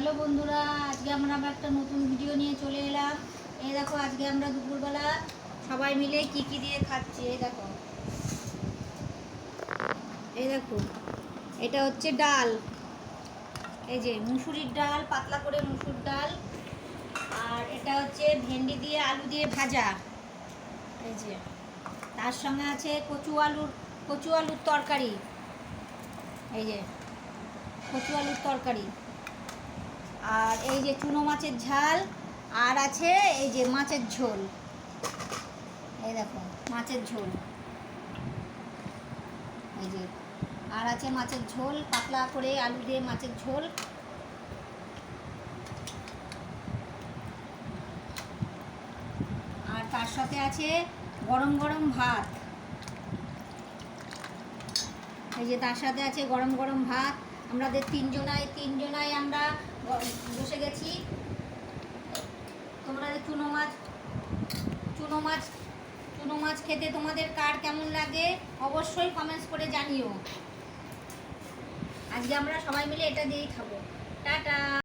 Hello বন্ধুরা, আজকে আমরা একটা নতুন ভিডিও নিয়ে চলে এলাম। এই দেখো, আজকে আমরা দুপুরবেলা সবাই মিলে কি কি দিয়ে খাচ্ছি। এই দেখো, এটা হচ্ছে ডাল। এই যে মুসুরির ডাল, পাতলা করে মুসুর ডাল। আর এটা হচ্ছে ভেন্ডি দিয়ে আলু দিয়ে ভাজা। এই যে তার সঙ্গে আছে কচু আলুর তরকারি। এই যে কচু আলুর তরকারি। আর এই যে চুনো মাছের ঝাল। আর আছে এই যে মাছের ঝোল। এই দেখো মাছের ঝোল। এই যে আর আছে মাছের ঝোল, পাতলা করে আলু দিয়ে মাছের ঝোল। আর তার সাথে আছে গরম গরম ভাত। এই যে তার সাথে আছে গরম গরম ভাত। আমাদের তিনজনায় আমরা বসে গেছি। তোমরা চুনো মাছ খেতে তোমাদের কার কেমন লাগে অবশ্যই কমেন্টস করে জানিও। আজকে আমরা সবাই মিলে এটা দিয়েই খাবো। টাটা।